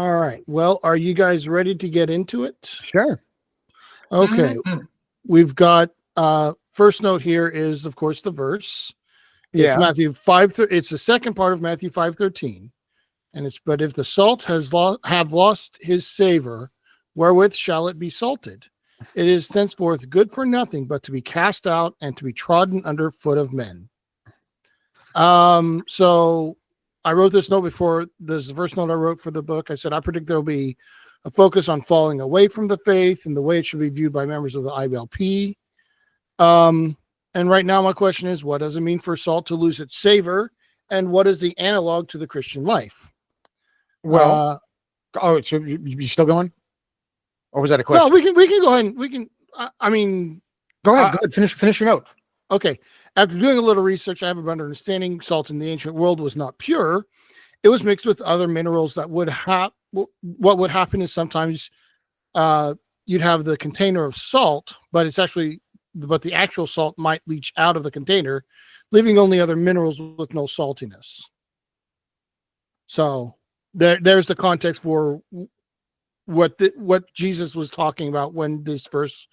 All right. Well, are you guys ready to get into it? Sure. Okay. We've got first note here is, of course, the verse. It's Matthew 5. It's the second part of Matthew 5:13. And it's, but if the salt have lost his savor, wherewith shall it be salted? It is thenceforth good for nothing but to be cast out and to be trodden under foot of men. So I wrote this note before. This is the first note I wrote for the book. I said, I predict there'll be a focus on falling away from the faith and the way it should be viewed by members of the IBLP. And right now my question is, what does it mean for salt to lose its savor? And what is the analog to the Christian life? Well, so you still going? Or was that a question? No, we can go ahead and we can, I mean, go ahead. Finish your note. Okay. After doing a little research, I have a better understanding. Salt in the ancient world was not pure. It was mixed with other minerals that would have, what would happen is sometimes you'd have the container of salt, but the actual salt might leach out of the container, leaving only other minerals with no saltiness. So there's the context for what Jesus was talking about when this verse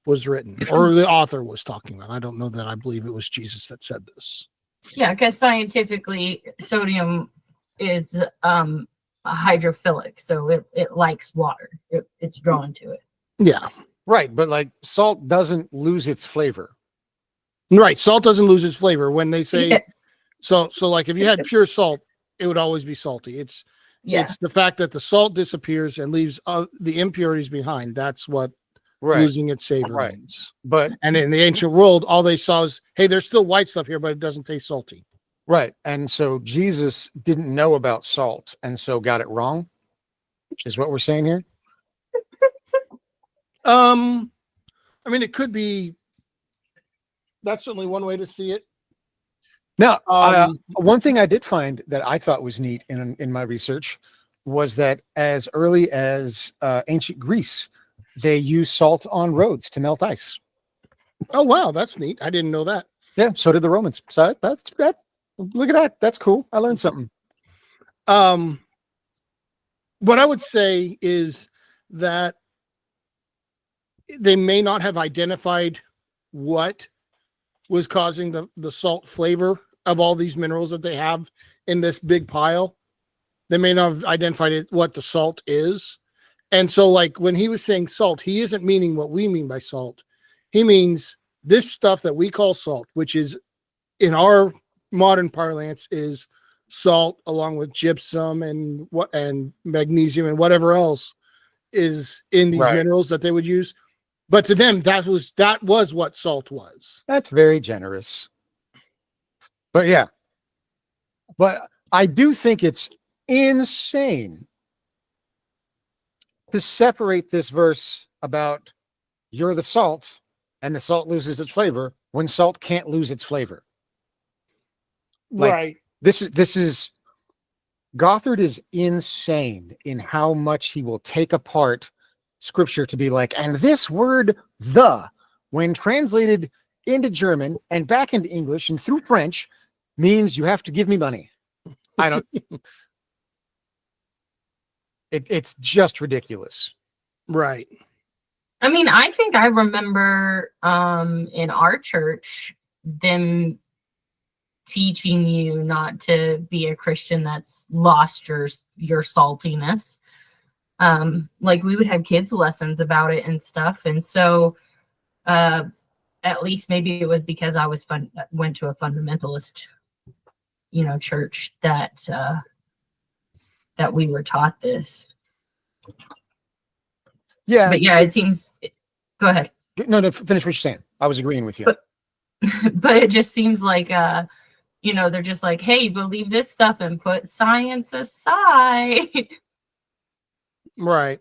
was written, or the author was talking about. I don't know that I believe it was Jesus that said this. Yeah, because scientifically, sodium is hydrophilic, so it likes water. It's drawn to it. Yeah. Right, but like salt doesn't lose its flavor. Right, salt doesn't lose its flavor. When they say so like if you had pure salt, it would always be salty. It's the fact that the salt disappears and leaves the impurities behind. That's what losing its savor means. And in the ancient world, all they saw is, hey, there's still white stuff here, but it doesn't taste salty. Right, and so Jesus didn't know about salt, and so got it wrong. Is what we're saying here. I mean, it could be. That's certainly one way to see it. Now, one thing I did find that I thought was neat in my research was that as early as ancient Greece, they used salt on roads to melt ice. Oh, wow. That's neat. I didn't know that. Yeah. So did the Romans. So that's look at that. That's cool. I learned something. What I would say is that they may not have identified what was causing the salt flavor of all these minerals that they have in this big pile. They may not have identified what the salt is. And so like when he was saying salt, he isn't meaning what we mean by salt. He means this stuff that we call salt, which is in our modern parlance is salt along with gypsum and magnesium and whatever else is in these minerals that they would use. But to them, that was what salt was. That's very generous. But yeah. But I do think it's insane to separate this verse about you're the salt and the salt loses its flavor when salt can't lose its flavor. Like, this is Gothard is insane in how much he will take apart scripture to be like, and this word the, when translated into German and back into English and through French, means you have to give me money. I don't it's just ridiculous. Right. I mean, I think I remember in our church them teaching you not to be a Christian that's lost your saltiness. Like we would have kids lessons about it and stuff. And so at least maybe it was because I went to a fundamentalist, church that we were taught this. Yeah. But yeah, it seems, go ahead. No, finish what you're saying. I was agreeing with you. But it just seems like, they're just like, hey, believe this stuff and put science aside. Right.